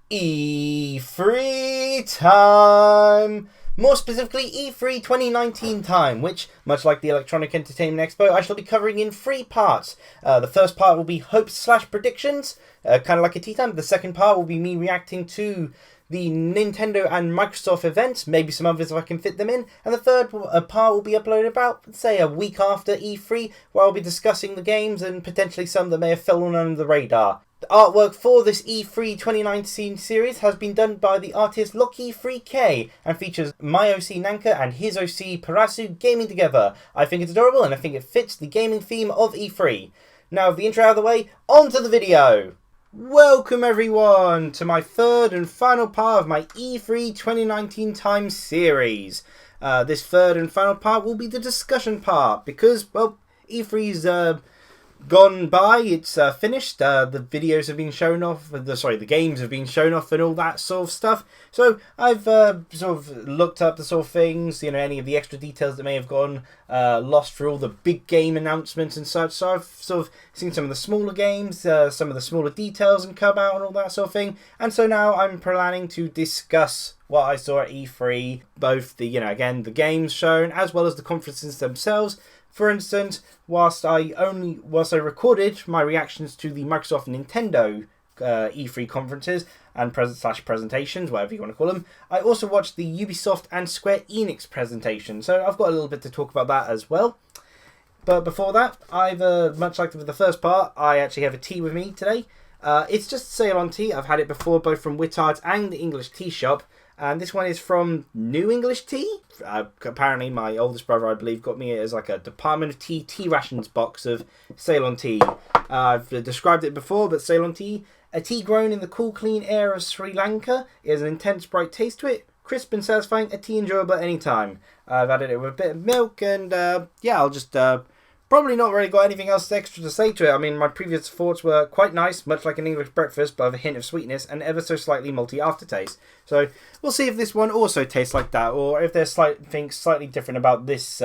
E3 time! More specifically, E3 2019 time, which, much like the Electronic Entertainment Expo, I shall be covering in three parts. The first part will be hopes/predictions, kind of like a tea time. The second part will be me reacting to the Nintendo and Microsoft events, maybe some others if I can fit them in. And the third part will be uploaded about, say, a week after E3, where I'll be discussing the games and potentially some that may have fallen under the radar. The artwork for this E3 2019 series has been done by the artist Loki3K and features my OC Nanka and his OC Purasu gaming together. I think it's adorable and I think it fits the gaming theme of E3. Now, with the intro out of the way, on to the video! Welcome everyone to my third and final part of my E3 2019 time series. This third and final part will be the discussion part because, well, E3's gone by, it's finished, the videos have been shown off, the games have been shown off and all that sort of stuff. So I've sort of looked up the sort of things, any of the extra details that may have gone lost through all the big game announcements and such. So I've sort of seen some of the smaller games, some of the smaller details and come out and all that sort of thing. And so now I'm planning to discuss what I saw at E3, both the, again, the games shown as well as the conferences themselves. For instance, whilst I recorded my reactions to the Microsoft and Nintendo E3 conferences and presentations, whatever you want to call them, I also watched the Ubisoft and Square Enix presentation. So I've got a little bit to talk about that as well. But before that, much like with the first part, I actually have a tea with me today. It's just Ceylon tea. I've had it before, both from Whittards and the English Tea Shop. And this one is from New English Tea. Apparently, my oldest brother, I believe, got me it as like a Department of Tea rations box of Ceylon tea. I've described it before, but Ceylon tea, a tea grown in the cool, clean air of Sri Lanka. It has an intense, bright taste to it. Crisp and satisfying, a tea enjoyable at any time. I've added it with a bit of milk, and yeah, I'll just probably not really got anything else extra to say to it. I mean, my previous thoughts were quite nice, much like an English breakfast, but with a hint of sweetness and ever so slightly malty aftertaste. So we'll see if this one also tastes like that, or if there's things slightly different about this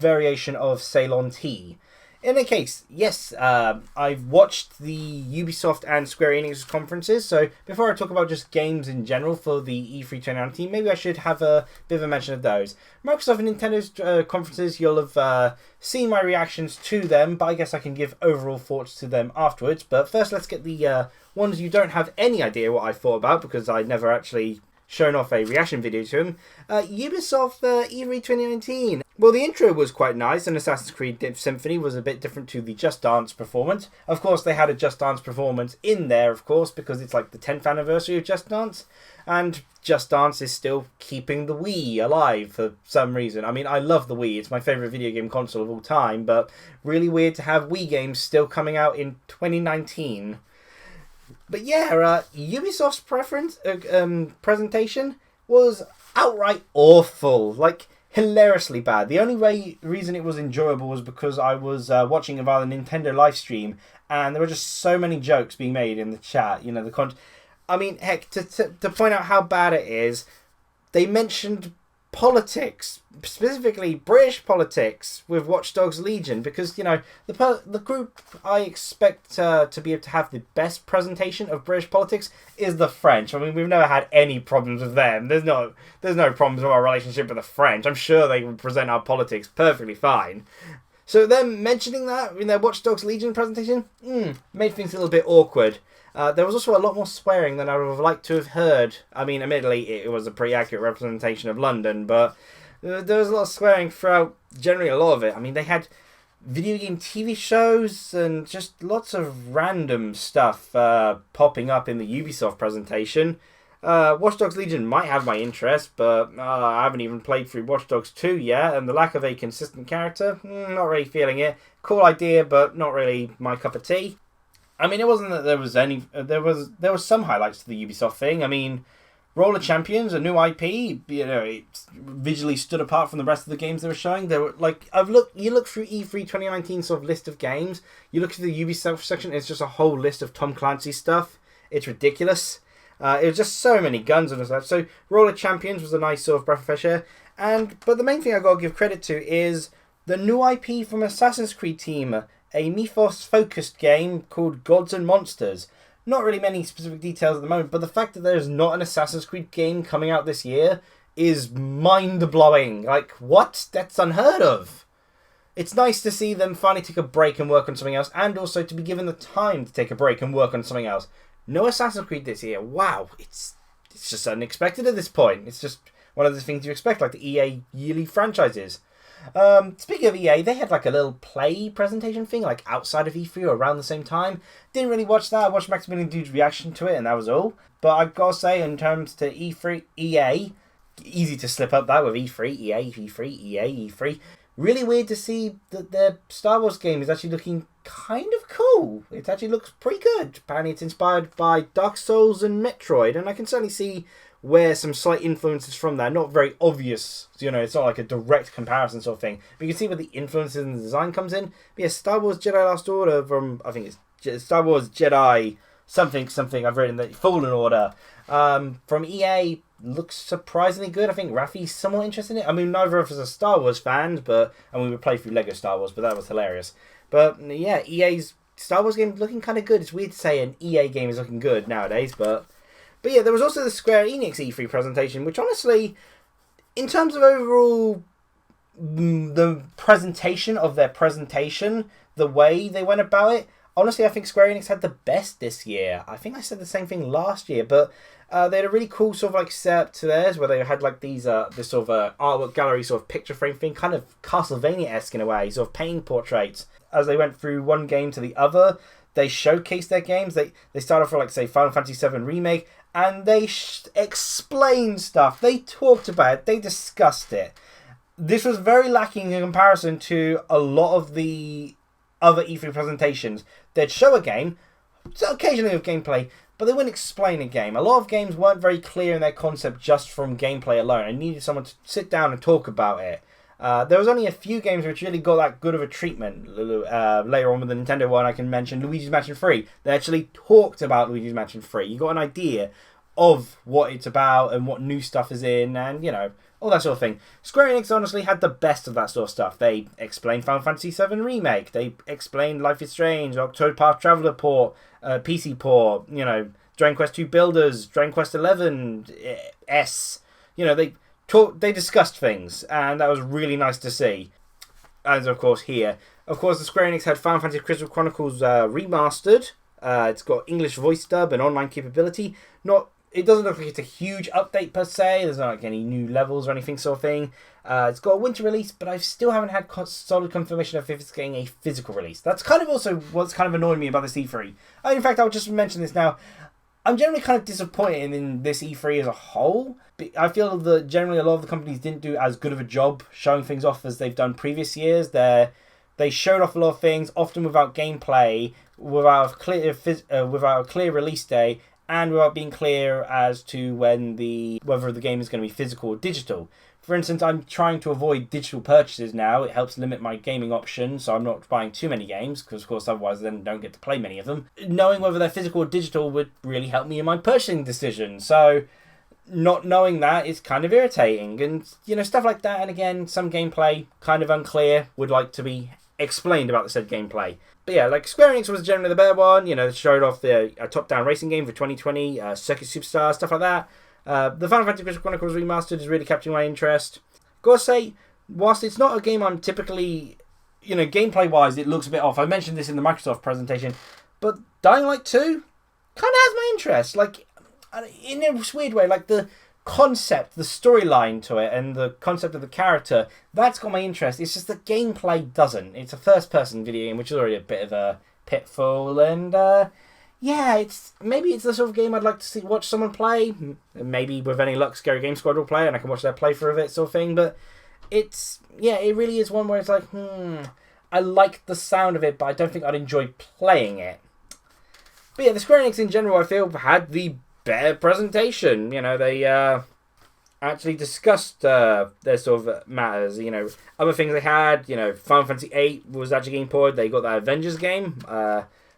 variation of Ceylon tea. In any case, yes, I've watched the Ubisoft and Square Enix conferences, so before I talk about just games in general for the E3 2019, maybe I should have a bit of a mention of those. Microsoft and Nintendo's conferences, you'll have seen my reactions to them, but I guess I can give overall thoughts to them afterwards. But first, let's get the ones you don't have any idea what I thought about, because I never actually shown off a reaction video to him. Ubisoft E3 2019. Well, the intro was quite nice, and Assassin's Creed Symphony was a bit different to the Just Dance performance. Of course, they had a Just Dance performance in there, of course, because it's like the 10th anniversary of Just Dance, and Just Dance is still keeping the Wii alive for some reason. I mean, I love the Wii, it's my favourite video game console of all time, but really weird to have Wii games still coming out in 2019. But yeah, Ubisoft's presentation was outright awful, like hilariously bad. The only reason it was enjoyable was because I was watching it via the Nintendo live stream, and there were just so many jokes being made in the chat. I mean, heck, to point out how bad it is, they mentioned politics, specifically British politics, with Watch Dogs Legion, because the group I expect to be able to have the best presentation of British politics is the French. I mean, we've never had any problems with them. There's no problems with our relationship with the French. I'm sure they would present our politics perfectly fine. So them mentioning that in their Watch Dogs Legion presentation made things a little bit awkward. There was also a lot more swearing than I would have liked to have heard. I mean, admittedly, it was a pretty accurate representation of London, but there was a lot of swearing throughout, generally a lot of it. I mean, they had video game TV shows and just lots of random stuff popping up in the Ubisoft presentation. Watch Dogs Legion might have my interest, but I haven't even played through Watch Dogs 2 yet, and the lack of a consistent character, not really feeling it. Cool idea, but not really my cup of tea. I mean, it wasn't that there was there was some highlights to the Ubisoft thing. I mean, Roller Champions, a new IP, it visually stood apart from the rest of the games they were showing. They were like, you look through E3 2019 sort of list of games, you look through the Ubisoft section, it's just a whole list of Tom Clancy stuff. It's ridiculous. It was just so many guns and stuff. So Roller Champions was a nice sort of breath of fresh air. But the main thing I got to give credit to is the new IP from Assassin's Creed team, a mythos-focused game called Gods and Monsters. Not really many specific details at the moment, but the fact that there's not an Assassin's Creed game coming out this year is mind-blowing. Like, what? That's unheard of. It's nice to see them finally take a break and work on something else, and also to be given the time to take a break and work on something else. No Assassin's Creed this year. Wow, it's just unexpected at this point. It's just one of the things you expect, like the EA yearly franchises. Speaking of EA, they had like a little play presentation thing, like outside of E3 or around the same time. Didn't really watch that. I watched Maximilian Dude's reaction to it, and that was all. But I gotta say, in terms to E3, EA, easy to slip up that with E3, EA, E3, EA, E3. Really weird to see that their Star Wars game is actually looking kind of cool. It actually looks pretty good. Apparently it's inspired by Dark Souls and Metroid, and I can certainly see where some slight influences from that. Not very obvious, you know, it's not like a direct comparison sort of thing. But you can see where the influences in the design comes in. But yeah, Star Wars Jedi Last Order from, I think it's Star Wars Jedi something, I've written the Fallen Order. From EA, looks surprisingly good. I think Rafi's somewhat interested in it. I mean, neither of us are Star Wars fans, and we would play through Lego Star Wars, but that was hilarious. But yeah, EA's Star Wars game looking kind of good. It's weird to say an EA game is looking good nowadays, but yeah, there was also the Square Enix E3 presentation, which honestly, in terms of overall the presentation of their presentation, the way they went about it, honestly, I think Square Enix had the best this year. I think I said the same thing last year, but they had a really cool sort of like setup to theirs, where they had like these this sort of artwork gallery sort of picture frame thing, kind of Castlevania-esque in a way, sort of painting portraits. As they went through one game to the other, they showcased their games. They started off with, like, say, Final Fantasy VII Remake, and they explained stuff. They talked about it. They discussed it. This was very lacking in comparison to a lot of the other E3 presentations. They'd show a game, occasionally with gameplay, but they wouldn't explain a game. A lot of games weren't very clear in their concept just from gameplay alone. I needed someone to sit down and talk about it. There was only a few games which really got that good of a treatment. Later on with the Nintendo one, I can mention Luigi's Mansion 3. They actually talked about Luigi's Mansion 3. You got an idea of what it's about and what new stuff is in, and, you know, all that sort of thing. Square Enix honestly had the best of that sort of stuff. They explained Final Fantasy VII Remake. They explained Life is Strange, Octopath Traveler port, PC port, you know, Dragon Quest 2 Builders, Dragon Quest 11 S. You know, they discussed things, and that was really nice to see. As of course here, of course, the Square Enix had Final Fantasy Crystal Chronicles Remastered. It's got English voice dub and online capability. It doesn't look like it's a huge update per se. There's not like any new levels or anything sort of thing. It's got a winter release, but I still haven't had solid confirmation of if it's getting a physical release. That's kind of also what's kind of annoying me about this E3. In fact, I'll just mention this now. I'm generally kind of disappointed in this E3 as a whole. I feel that generally a lot of the companies didn't do as good of a job showing things off as they've done previous years. They showed off a lot of things, often without gameplay, without a clear release day, and without being clear as to whether the game is going to be physical or digital. For instance, I'm trying to avoid digital purchases now. It helps limit my gaming options, so I'm not buying too many games, because of course otherwise I then don't get to play many of them. Knowing whether they're physical or digital would really help me in my purchasing decision, so not knowing that is kind of irritating. And, you know, stuff like that, and again, some gameplay kind of unclear, would like to be explained about the said gameplay. But yeah, like, Square Enix was generally the better one. You know, they showed off a top-down racing game for 2020, Circuit Superstar, stuff like that. The Final Fantasy Crystal Chronicles Remastered is really capturing my interest. Gotta say, whilst it's not a game I'm typically, you know, gameplay-wise, it looks a bit off. I mentioned this in the Microsoft presentation, but Dying Light 2 kind of has my interest. Like, in a weird way, like, the concept, the storyline to it, and the concept of the character, that's got my interest. It's just the gameplay doesn't. It's a first-person video game, which is already a bit of a pitfall, and, yeah, maybe it's the sort of game I'd like to watch someone play. Maybe with any luck, Scary Game Squad will play, and I can watch their playthrough of it, sort of thing. But it really is one where it's like, I like the sound of it, but I don't think I'd enjoy playing it. But yeah, the Square Enix in general, I feel, had the better presentation. You know, they actually discussed their sort of matters. You know, other things they had. You know, Final Fantasy VIII was actually getting ported. They got that Avengers game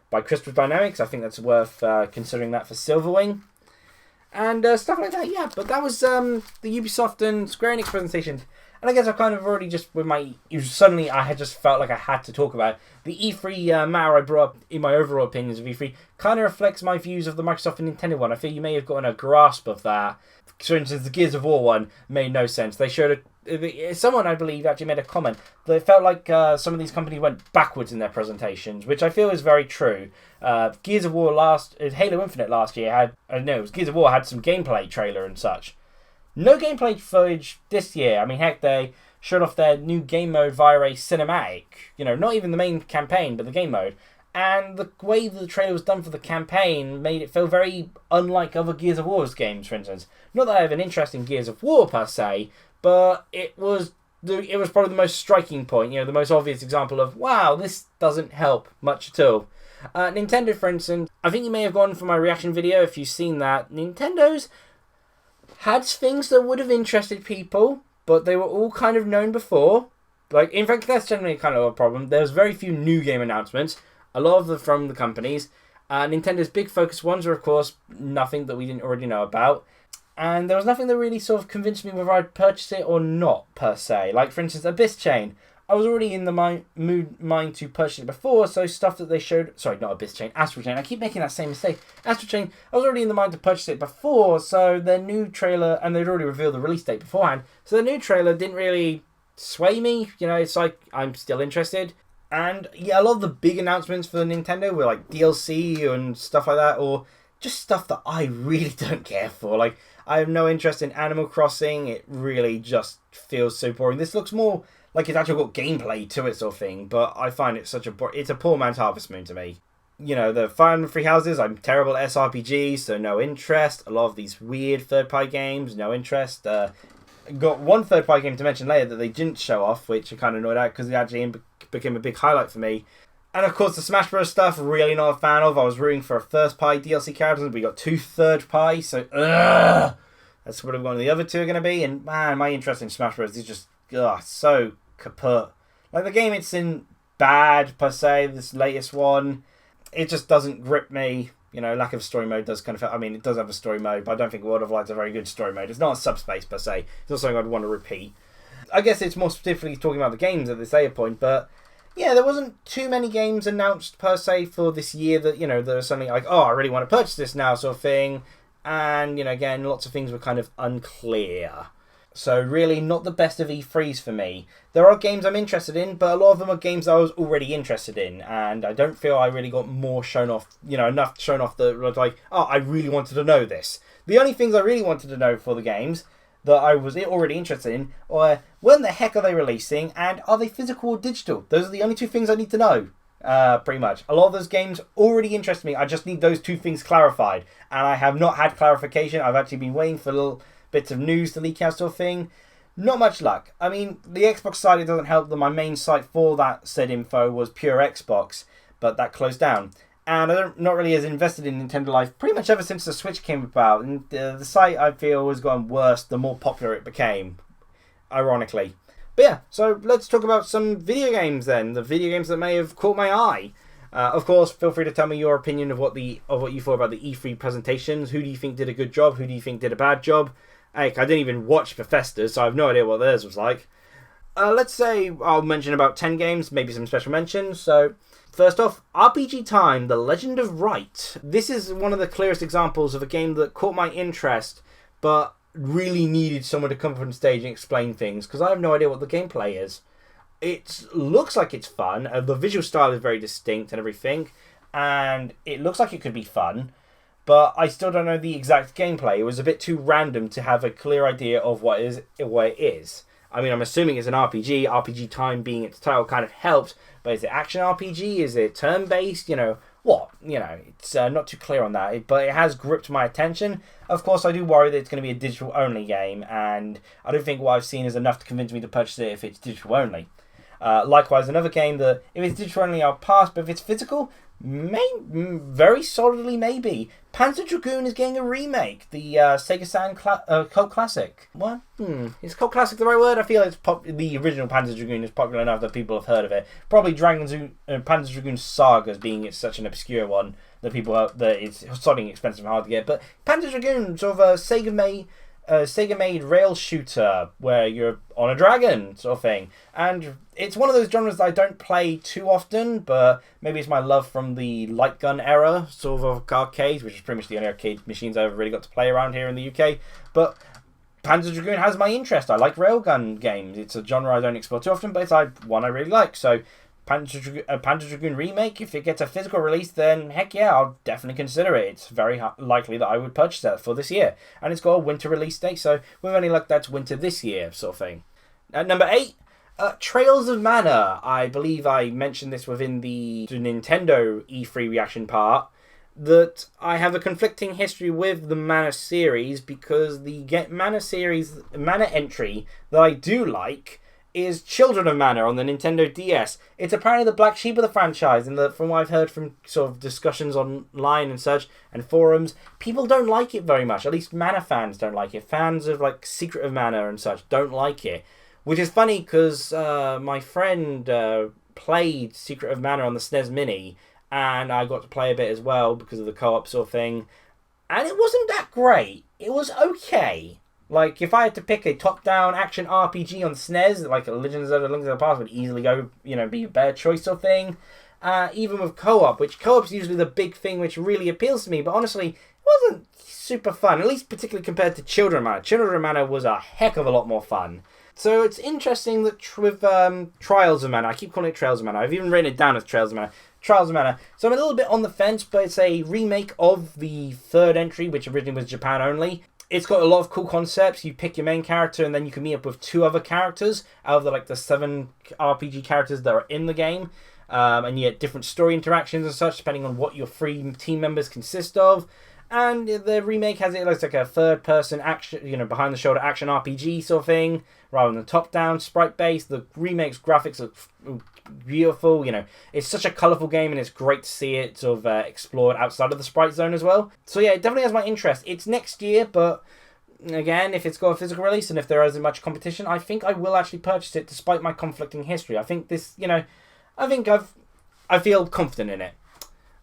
by Crystal Dynamics. I think that's worth considering that for Silverwing. And stuff like that, yeah. But that was the Ubisoft and Square Enix presentation. And And I guess I kind of already just, suddenly I had just felt like I had to talk about it. The E3 matter I brought up in my overall opinions of E3 kind of reflects my views of the Microsoft and Nintendo one. I feel you may have gotten a grasp of that. For instance, the Gears of War one made no sense. They showed someone, I believe, actually made a comment that it felt like some of these companies went backwards in their presentations, which I feel is very true. Gears of War Halo Infinite last year Gears of War had some gameplay trailer and such. No gameplay footage this year. I mean, heck, they showed off their new game mode via a cinematic. Not even the main campaign, but the game mode. And the way the trailer was done for the campaign made it feel very unlike other Gears of War's games, for instance. Not that I have an interest in Gears of War per se, but it was probably the most striking point, the most obvious example of, wow, this doesn't help much at all. Nintendo, for instance, I think you may have gone for my reaction video if you've seen that. Nintendo's had things that would have interested people, but they were all kind of known before. In fact, that's generally kind of a problem. There's very few new game announcements, a lot of them from the companies. Nintendo's big focus ones were, of course, nothing that we didn't already know about. And there was nothing that really sort of convinced me whether I'd purchase it or not, per se. Like, for instance, Abyss Chain. I was already in the mind to purchase it before, so stuff that they showed... Sorry, not Abyss Chain, Astral Chain. I keep making that same mistake. Astral Chain, I was already in the mind to purchase it before, so their new trailer... And they'd already revealed the release date beforehand. So the new trailer didn't really sway me. It's like, I'm still interested. And, yeah, a lot of the big announcements for the Nintendo were, like, DLC and stuff like that, or just stuff that I really don't care for. Like, I have no interest in Animal Crossing. It really just feels so boring. This looks more... like it's actually got gameplay to it sort of thing, but I find it it's a poor man's Harvest Moon to me. The Fire Emblem Three Houses, I'm terrible at SRPGs, so no interest. A lot of these weird third-party games, no interest. Got one third-party game to mention later that they didn't show off, which I kind of annoyed at because it actually became a big highlight for me. And of course the Smash Bros. Stuff, really not a fan of. I was rooting for a first-party DLC characters, and we got two third-party, so that's what one of the other two are going to be. And man, my interest in Smash Bros. Is just so kaput. Like, the game it's in bad per se, this latest one, it just doesn't grip me. Lack of story mode does kind of... I mean, it does have a story mode, but I don't think World of Light's a very good story mode. It's not a subspace per se. It's not something I'd want to repeat. I guess it's more specifically talking about the games at this data point, but yeah, there wasn't too many games announced per se for this year that, there's something like, I really want to purchase this now sort of thing. And, again, lots of things were kind of unclear. So really not the best of E3s for me. There are games I'm interested in, but a lot of them are games I was already interested in, and I don't feel I really got more shown off, enough shown off that was like, I really wanted to know this. The only things I really wanted to know for the games that I was already interested in were, when the heck are they releasing, and are they physical or digital? Those are the only two things I need to know, pretty much. A lot of those games already interest me. I just need those two things clarified, and I have not had clarification. I've actually been waiting for little bits of news to leak out sort of thing. Not much luck. I mean, the Xbox side, it doesn't help that my main site for that said info was Pure Xbox, but that closed down. And I'm not really as invested in Nintendo Life pretty much ever since the Switch came about. And the site, I feel, has gotten worse the more popular it became, ironically. But yeah, so let's talk about some video games then. The video games that may have caught my eye. Of course, feel free to tell me your opinion of what you thought about the E3 presentations. Who do you think did a good job? Who do you think did a bad job? Heck, I didn't even watch Bethesda's, so I have no idea what theirs was like. Let's say I'll mention about 10 games, maybe some special mentions. So, first off, RPG Time, The Legend of Wright. This is one of the clearest examples of a game that caught my interest, but really needed someone to come up on stage and explain things, because I have no idea what the gameplay is. It looks like it's fun. The visual style is very distinct and everything, and it looks like it could be fun. But I still don't know the exact gameplay. It was a bit too random to have a clear idea of what it is. I mean, I'm assuming it's an RPG. RPG Time being its title kind of helps. But is it action RPG? Is it turn-based? What? It's not too clear on that. But it has gripped my attention. Of course, I do worry that it's going to be a digital-only game. And I don't think what I've seen is enough to convince me to purchase it if it's digital-only. Likewise, another game that, if it's digital-only, I'll pass. But if it's physical... very solidly maybe. Panzer Dragoon is getting a remake. The Sega Saturn cult classic. What? Is cult classic the right word? I feel it's the original Panzer Dragoon is popular enough that people have heard of it. Probably Panzer Dragoon Saga as being such an obscure one that it's starting expensive and hard to get. But Panzer Dragoon, sort of a Sega Sega-made rail shooter where you're on a dragon sort of thing. And it's one of those genres that I don't play too often, but maybe it's my love from the light gun era sort of arcades, which is pretty much the only arcade machines I've really got to play around here in the UK. But Panzer Dragoon has my interest. I like railgun games. It's a genre I don't explore too often, but it's one I really like. So Panzer Dragoon remake, if it gets a physical release, then heck yeah, I'll definitely consider it. It's very likely that I would purchase that for this year. And it's got a winter release date, so with any luck, that's winter this year sort of thing. At number 8, Trails of Mana. I believe I mentioned this within the Nintendo E3 reaction part, that I have a conflicting history with the Mana series, because the Mana entry that I do like is Children of Mana on the Nintendo DS. It's apparently the black sheep of the franchise, and from what I've heard from sort of discussions online and such, and forums, people don't like it very much. At least Mana fans don't like it. Fans of like Secret of Mana and such don't like it. Which is funny, because my friend played Secret of Mana on the SNES Mini, and I got to play a bit as well because of the co-op sort of thing. And it wasn't that great. It was okay. Like, if I had to pick a top-down action RPG on SNES, like Legends of the Link to the Past would easily go, be a better choice sort of thing. Even with co-op, which co-op's usually the big thing which really appeals to me, but honestly, it wasn't super fun, at least particularly compared to Children of Mana. Children of Mana was a heck of a lot more fun. So it's interesting that with Trials of Mana, I keep calling it Trails of Mana, I've even written it down as Trials of Mana. So I'm a little bit on the fence, but it's a remake of the third entry, which originally was Japan only. It's got a lot of cool concepts. You pick your main character, and then you can meet up with 2 other characters out of the 7 RPG characters that are in the game. And you get different story interactions and such, depending on what your 3 team members consist of. And the remake has it looks like a third-person action, behind-the-shoulder action RPG sort of thing, rather than top-down sprite-based. The remake's graphics look beautiful. It's such a colourful game, and it's great to see it sort of explored outside of the sprite zone as well. So yeah, it definitely has my interest. It's next year, but again, if it's got a physical release and if there isn't much competition, I think I will actually purchase it despite my conflicting history. I think this, I feel confident in it.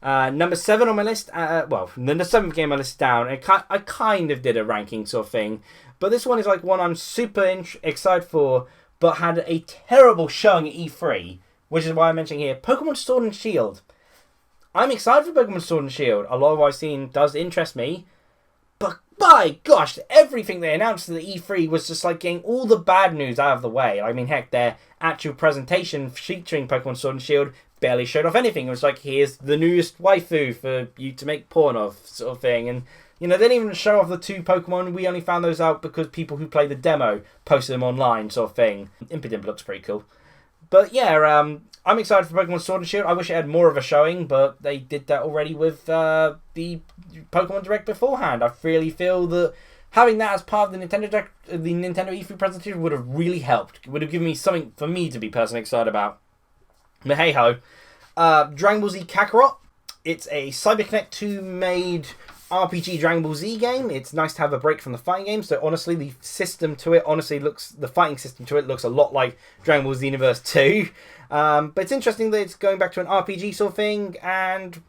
Number 7 on my list, the 7th game I listed down, I kind of did a ranking sort of thing, but this one is like one I'm super excited for, but had a terrible showing at E3, which is why I'm mentioning here, Pokemon Sword and Shield. I'm excited for Pokemon Sword and Shield. A lot of what I've seen does interest me, but by gosh, everything they announced at the E3 was just like getting all the bad news out of the way. I mean, heck, their actual presentation featuring Pokemon Sword and Shield barely showed off anything. It was like, here's the newest waifu for you to make porn of, sort of thing. And, they didn't even show off the 2 Pokemon. We only found those out because people who played the demo posted them online, sort of thing. Impidimp looks pretty cool. But yeah, I'm excited for Pokemon Sword and Shield. I wish it had more of a showing, but they did that already with the Pokemon Direct beforehand. I really feel that having that as part of the Nintendo E3 presentation would have really helped. It would have given me something for me to be personally excited about. But hey ho. Dragon Ball Z Kakarot. It's a CyberConnect 2 made RPG Dragon Ball Z game. It's nice to have a break from the fighting game. So honestly, the fighting system to it looks a lot like Dragon Ball Z Universe 2. But it's interesting that it's going back to an RPG sort of thing. And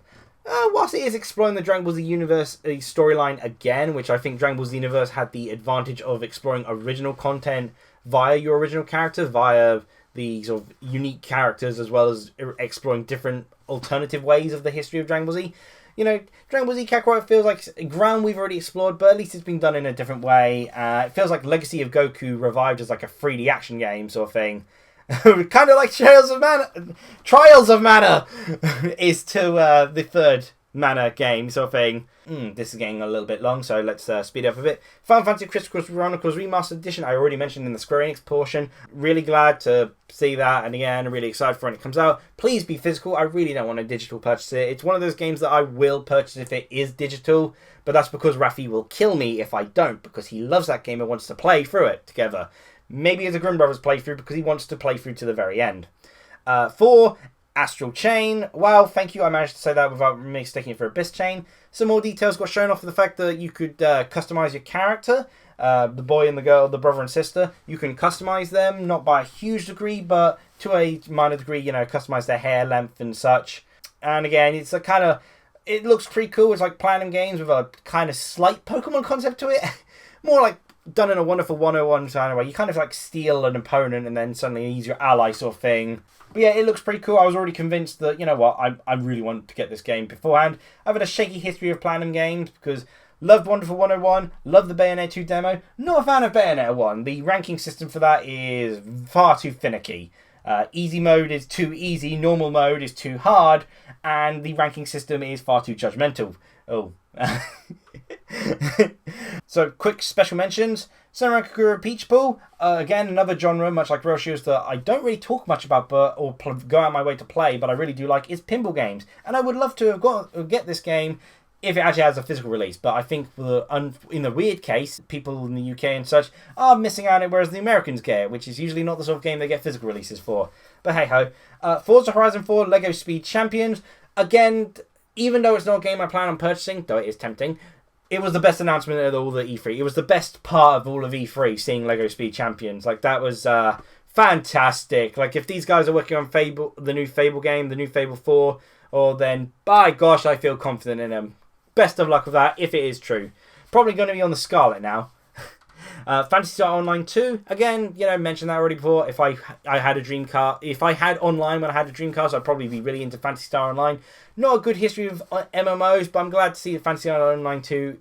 whilst it is exploring the Dragon Ball Z Universe storyline again, which I think Dragon Ball Z Universe had the advantage of exploring original content via your original character, via the sort of unique characters, as well as exploring different alternative ways of the history of Dragon Ball Z. Dragon Ball Z Kakarot feels like ground we've already explored, but at least it's been done in a different way. It feels like Legacy of Goku revived as like a 3D action game sort of thing. Kind of like Trials of Mana is to the third Mana game sort of thing. This is getting a little bit long, so let's speed up a bit. Final Fantasy Crystal Chronicles Remastered Edition, I already mentioned in the Square Enix portion. Really glad to see that, and again, really excited for when it comes out. Please be physical. I really don't want a digital purchase it. It's one of those games that I will purchase if it is digital, but that's because Rafi will kill me if I don't, because he loves that game and wants to play through it together. Maybe as a Grin Brothers playthrough, because he wants to play through to the very end. 4, Astral Chain. Wow, thank you. I managed to say that without mistaking it for Abyss Chain. Some more details got shown off of the fact that you could customize your character. The boy and the girl, the brother and sister. You can customize them, not by a huge degree, but to a minor degree, customize their hair length and such. And again, it's a kind of... It looks pretty cool. It's like Platinum Games with a kind of slight Pokemon concept to it. More like done in a wonderful 101 kind of way. You kind of like steal an opponent and then suddenly he's your ally sort of thing. But yeah, it looks pretty cool. I was already convinced that, you know what, I really want to get this game beforehand. I've had a shaky history of Platinum games because loved Wonderful 101, loved the Bayonetta 2 demo. Not a fan of Bayonetta 1. The ranking system for that is far too finicky. Easy mode is too easy, normal mode is too hard, and the ranking system is far too judgmental. Oh. So, quick special mentions. Samurai Kagura Peach Pool. Again, another genre, much like Roshios, that I don't really talk much about or go out of my way to play, but I really do like, is pinball games. And I would love to get this game if it actually has a physical release. But I think in the weird case, people in the UK and such are missing out on it, whereas the Americans get it, which is usually not the sort of game they get physical releases for. But hey-ho. Forza Horizon 4 Lego Speed Champions. Again, even though it's not a game I plan on purchasing, though it is tempting, it was the best announcement of all the E3. It was the best part of all of E3, seeing Lego Speed Champions. Like, that was fantastic. Like, if these guys are working on Fable, the new Fable game, the new Fable 4, then, by gosh, I feel confident in them. Best of luck with that, if it is true. Probably going to be on the Scarlet now. Phantasy Star Online 2, again, mentioned that already before. If I had a Dreamcast, if I had online when I had a Dreamcast, I'd probably be really into Phantasy Star Online. Not a good history of MMOs, but I'm glad to see that Phantasy Star Online 2,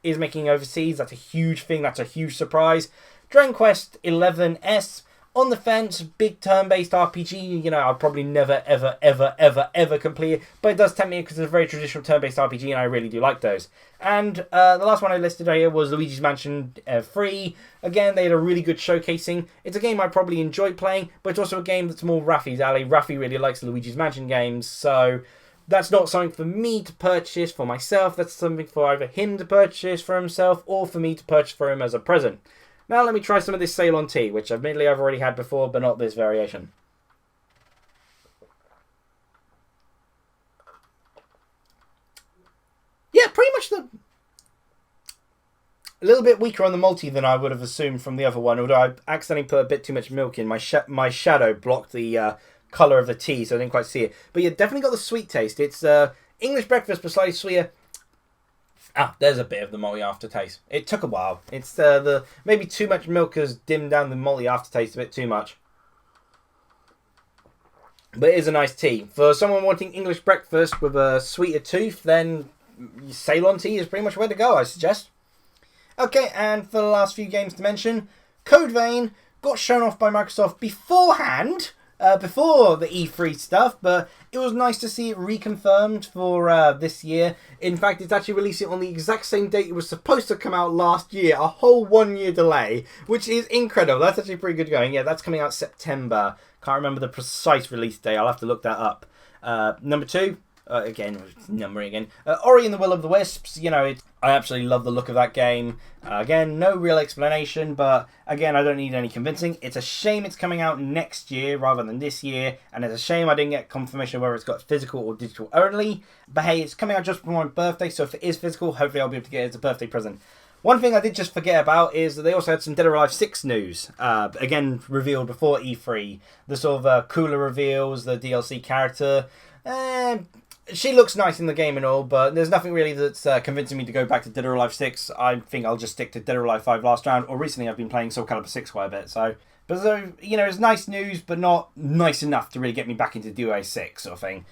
is making overseas. That's a huge thing. That's a huge surprise. Dragon Quest 11S, on the fence, big turn-based RPG. I'll probably never, ever, ever, ever, ever complete it. But it does tempt me because it's a very traditional turn-based RPG, and I really do like those. And the last one I listed here was Luigi's Mansion 3. Again, they had a really good showcasing. It's a game I probably enjoyed playing, but it's also a game that's more Rafi's alley. Rafi really likes Luigi's Mansion games, so that's not something for me to purchase for myself. That's something for either him to purchase for himself or for me to purchase for him as a present. Now let me try some of this Ceylon tea, which admittedly I've already had before, but not this variation. Yeah, pretty much a little bit weaker on the malty than I would have assumed from the other one, although I accidentally put a bit too much milk in. My shadow blocked the colour of the tea, so I didn't quite see it. But yeah, definitely got the sweet taste. It's English breakfast, but slightly sweeter. There's a bit of the malty aftertaste. It took a while. It's the maybe too much milk has dimmed down the malty aftertaste a bit too much. But it is a nice tea. For someone wanting English breakfast with a sweeter tooth, then Ceylon tea is pretty much where to go, I suggest. Okay, and for the last few games to mention, Code Vein got shown off by Microsoft beforehand, before the E3 stuff, but it was nice to see it reconfirmed for this year. In fact, it's actually releasing on the exact same date it was supposed to come out last year, a whole 1 year delay, which is incredible. That's actually pretty good going. Yeah, that's coming out September. Can't remember the precise release date. I'll have to look that up. Number 2. Numbering again. Ori and the Will of the Wisps, I absolutely love the look of that game. Again, no real explanation, but again, I don't need any convincing. It's a shame it's coming out next year rather than this year, and it's a shame I didn't get confirmation of whether it's got physical or digital only. But hey, it's coming out just before my birthday, so if it is physical, hopefully I'll be able to get it as a birthday present. One thing I did just forget about is that they also had some Dead or Alive 6 news, again, revealed before E3. The sort of cooler reveals, the DLC character. She looks nice in the game and all, but there's nothing really that's convincing me to go back to Dead or Alive 6. I think I'll just stick to Dead or Alive 5 last round, or recently I've been playing Soul Calibur 6 quite a bit, But it's nice news, but not nice enough to really get me back into DOA 6 sort of thing.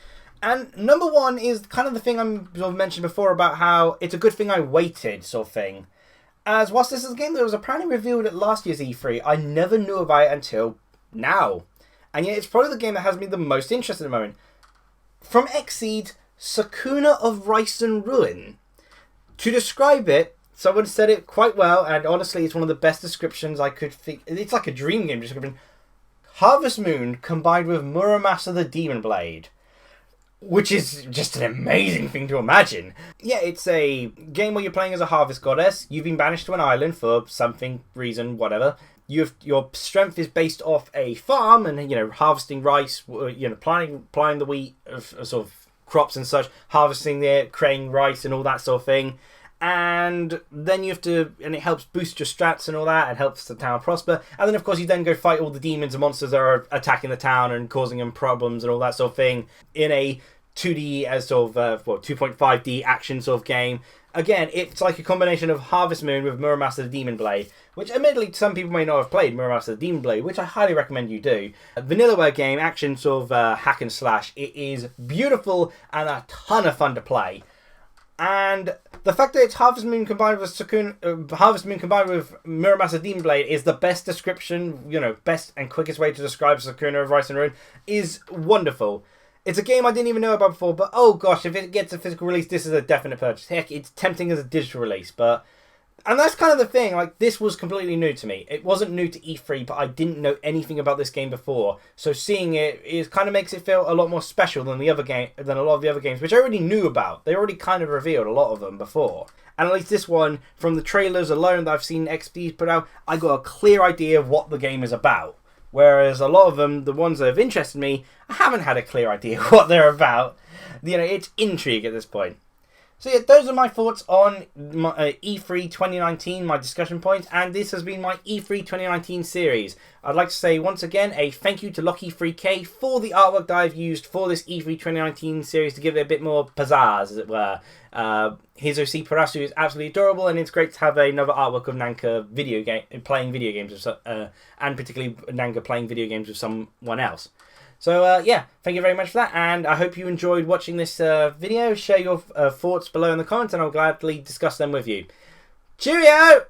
And number 1 is kind of the thing I'm sort of mentioned before about how it's a good thing I waited sort of thing. As whilst this is a game that was apparently revealed at last year's E3, I never knew about it until now. And yet it's probably the game that has me the most interested at the moment. From Xseed, Sakuna of Rice and Ruin. To describe it, someone said it quite well, and honestly, it's one of the best descriptions I could think. It's like a dream game description. Harvest Moon combined with Muramasa the Demon Blade. Which is just an amazing thing to imagine. Yeah, it's a game where you're playing as a harvest goddess. You've been banished to an island for something, reason, whatever. Your strength is based off a farm and, harvesting rice, planting the wheat of sort of crops and such, harvesting it, creating rice and all that sort of thing. And then and it helps boost your strats and all that, and helps the town prosper. And then, of course, you then go fight all the demons and monsters that are attacking the town and causing them problems and all that sort of thing in a 2D as sort of 2.5D action sort of game. Again, it's like a combination of Harvest Moon with Muramasa the Demon Blade, which admittedly some people may not have played Muramasa the Demon Blade, which I highly recommend you do. A Vanillaware game, action sort of hack and slash. It is beautiful and a ton of fun to play. And the fact that it's Harvest Moon combined with Harvest Moon combined with Muramasa Demon Blade is the best description, best and quickest way to describe Sakuna of Rice and Ruin is wonderful. It's a game I didn't even know about before, but oh gosh, if it gets a physical release, this is a definite purchase. Heck, it's tempting as a digital release, and that's kind of the thing, like, this was completely new to me. It wasn't new to E3, but I didn't know anything about this game before, so seeing it kind of makes it feel a lot more special than a lot of the other games, which I already knew about. They already kind of revealed a lot of them before. And at least this one, from the trailers alone that I've seen XP's put out, I got a clear idea of what the game is about. Whereas a lot of them, the ones that have interested me, I haven't had a clear idea what they're about. It's intrigue at this point. So yeah, those are my thoughts on my, E3 2019, my discussion points, and this has been my E3 2019 series. I'd like to say once again a thank you to Lockie3K for the artwork that I've used for this E3 2019 series to give it a bit more pizzazz, as it were. His OC Purasu is absolutely adorable, and it's great to have another artwork of Nanka playing video games, and particularly Nanka playing video games with someone else. So yeah, thank you very much for that, and I hope you enjoyed watching this video. Share your thoughts below in the comments, and I'll gladly discuss them with you. Cheerio!